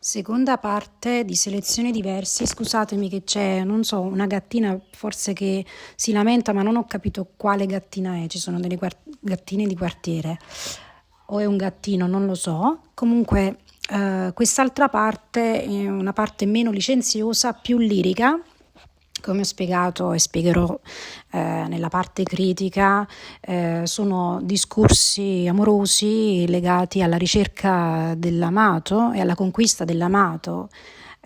Seconda parte di selezione di versi. Scusatemi che c'è, non so, una gattina forse che si lamenta, ma non ho capito quale gattina è. Ci sono delle gattine di quartiere o è un gattino, non lo so. Comunque quest'altra parte è una parte meno licenziosa, più lirica. Come ho spiegato e spiegherò nella parte critica, sono discorsi amorosi legati alla ricerca dell'amato e alla conquista dell'amato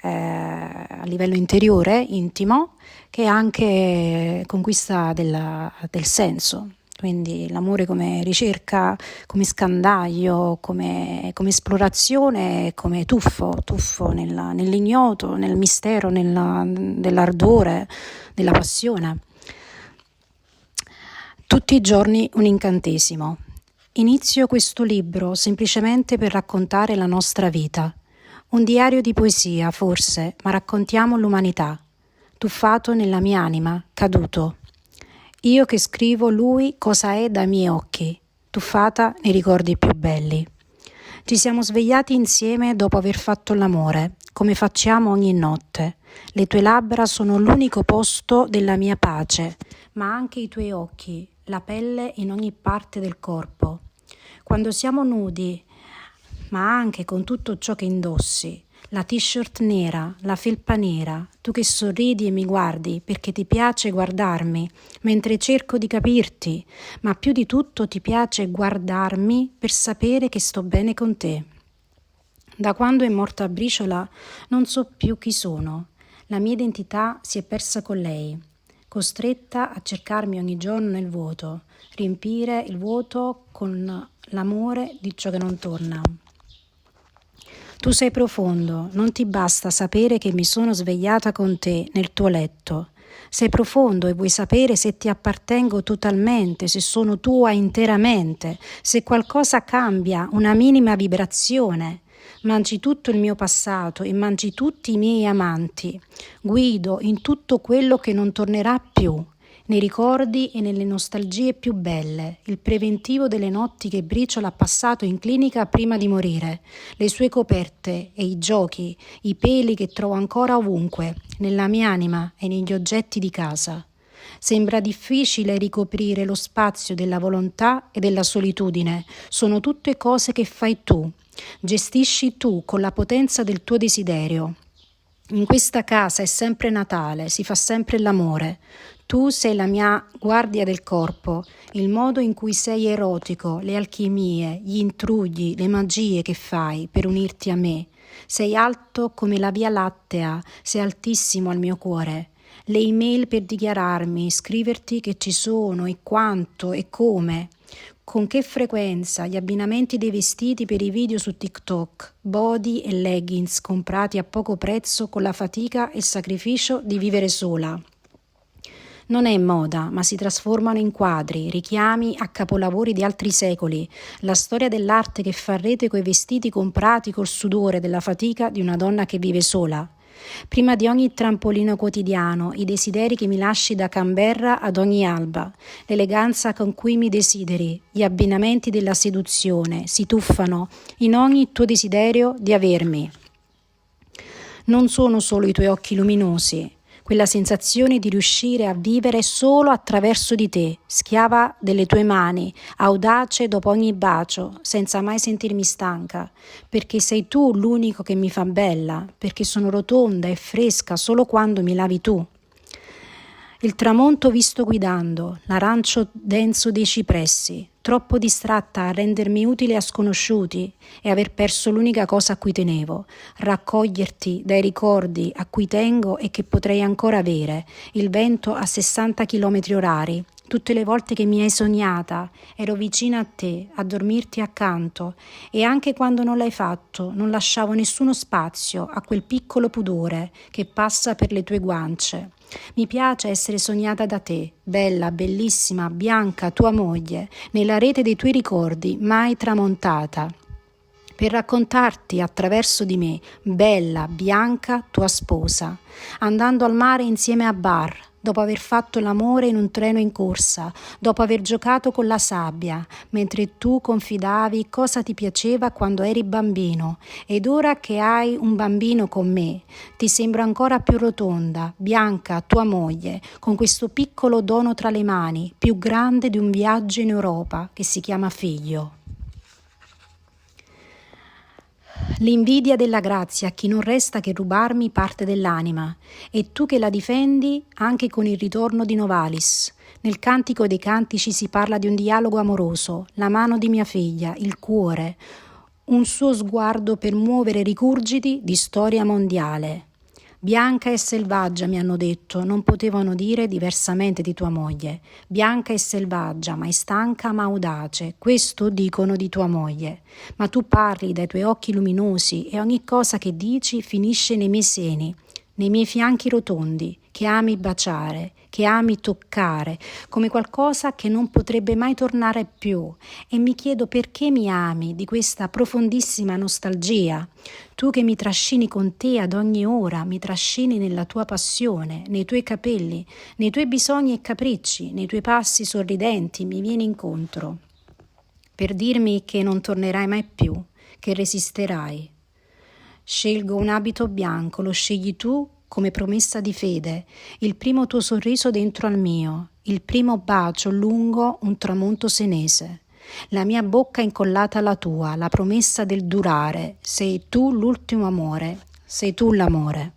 a livello interiore, intimo, che è anche conquista del senso. Quindi l'amore come ricerca, come scandaglio, come esplorazione, come tuffo nell'ignoto, nel mistero, dell'ardore, della passione. Tutti i giorni un incantesimo. Inizio questo libro semplicemente per raccontare la nostra vita. Un diario di poesia, forse, ma raccontiamo l'umanità. Tuffato nella mia anima, caduto. Io che scrivo lui cosa è dai miei occhi, tuffata nei ricordi più belli. Ci siamo svegliati insieme dopo aver fatto l'amore, come facciamo ogni notte. Le tue labbra sono l'unico posto della mia pace, ma anche i tuoi occhi, la pelle in ogni parte del corpo. Quando siamo nudi, ma anche con tutto ciò che indossi, la t-shirt nera, la felpa nera, tu che sorridi e mi guardi perché ti piace guardarmi, mentre cerco di capirti, ma più di tutto ti piace guardarmi per sapere che sto bene con te. Da quando è morta Briciola non so più chi sono, la mia identità si è persa con lei, costretta a cercarmi ogni giorno nel vuoto, riempire il vuoto con l'amore di ciò che non torna. Tu sei profondo, non ti basta sapere che mi sono svegliata con te nel tuo letto. Sei profondo e vuoi sapere se ti appartengo totalmente, se sono tua interamente, se qualcosa cambia, una minima vibrazione. Mangi tutto il mio passato e mangi tutti i miei amanti. Guido in tutto quello che non tornerà più. Nei ricordi e nelle nostalgie più belle, il preventivo delle notti che Briciola ha passato in clinica prima di morire, le sue coperte e i giochi, i peli che trovo ancora ovunque, nella mia anima e negli oggetti di casa. Sembra difficile ricoprire lo spazio della volontà e della solitudine, sono tutte cose che fai tu, gestisci tu con la potenza del tuo desiderio. In questa casa è sempre Natale, si fa sempre l'amore. Tu sei la mia guardia del corpo, il modo in cui sei erotico, le alchimie, gli intrugli, le magie che fai per unirti a me. Sei alto come la Via Lattea, sei altissimo al mio cuore. Le email per dichiararmi, scriverti che ci sono e quanto e come. Con che frequenza, gli abbinamenti dei vestiti per i video su TikTok, body e leggings comprati a poco prezzo con la fatica e il sacrificio di vivere sola. Non è moda, ma si trasformano in quadri, richiami a capolavori di altri secoli, la storia dell'arte che fa rete coi vestiti comprati col sudore della fatica di una donna che vive sola. Prima di ogni trampolino quotidiano, i desideri che mi lasci da Canberra ad ogni alba, l'eleganza con cui mi desideri, gli abbinamenti della seduzione si tuffano in ogni tuo desiderio di avermi. Non sono solo i tuoi occhi luminosi, quella sensazione di riuscire a vivere solo attraverso di te, schiava delle tue mani, audace dopo ogni bacio, senza mai sentirmi stanca, perché sei tu l'unico che mi fa bella, perché sono rotonda e fresca solo quando mi lavi tu. Il tramonto visto guidando, l'arancio denso dei cipressi, troppo distratta a rendermi utile a sconosciuti e aver perso l'unica cosa a cui tenevo, raccoglierti dai ricordi a cui tengo e che potrei ancora avere, il vento a 60 km/h, tutte le volte che mi hai sognata, ero vicina a te, a dormirti accanto, e anche quando non l'hai fatto, non lasciavo nessuno spazio a quel piccolo pudore che passa per le tue guance. Mi piace essere sognata da te, bella, bellissima, bianca, tua moglie, nella rete dei tuoi ricordi, mai tramontata, per raccontarti attraverso di me, bella, bianca, tua sposa, andando al mare insieme a bar, dopo aver fatto l'amore in un treno in corsa, dopo aver giocato con la sabbia, mentre tu confidavi cosa ti piaceva quando eri bambino, ed ora che hai un bambino con me, ti sembro ancora più rotonda, bianca, tua moglie, con questo piccolo dono tra le mani, più grande di un viaggio in Europa, che si chiama figlio. L'invidia della grazia a chi non resta che rubarmi parte dell'anima, e tu che la difendi anche con il ritorno di Novalis. Nel Cantico dei Cantici si parla di un dialogo amoroso, la mano di mia figlia, il cuore, un suo sguardo per muovere rigurgiti di storia mondiale. Bianca e selvaggia, mi hanno detto, non potevano dire diversamente di tua moglie. Bianca e selvaggia, mai stanca ma audace, questo dicono di tua moglie. Ma tu parli dai tuoi occhi luminosi e ogni cosa che dici finisce nei miei seni, nei miei fianchi rotondi, che ami baciare, che ami toccare, come qualcosa che non potrebbe mai tornare più. E mi chiedo perché mi ami di questa profondissima nostalgia. Tu che mi trascini con te ad ogni ora, mi trascini nella tua passione, nei tuoi capelli, nei tuoi bisogni e capricci, nei tuoi passi sorridenti, mi vieni incontro per dirmi che non tornerai mai più, che resisterai. Scelgo un abito bianco, lo scegli tu come promessa di fede, il primo tuo sorriso dentro al mio, il primo bacio lungo un tramonto senese. La mia bocca incollata alla tua, la promessa del durare, sei tu l'ultimo amore, sei tu l'amore.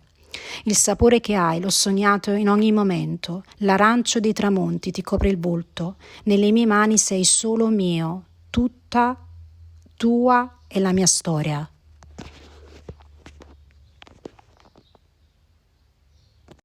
Il sapore che hai l'ho sognato in ogni momento, l'arancio dei tramonti ti copre il volto, nelle mie mani sei solo mio, tutta tua è la mia storia.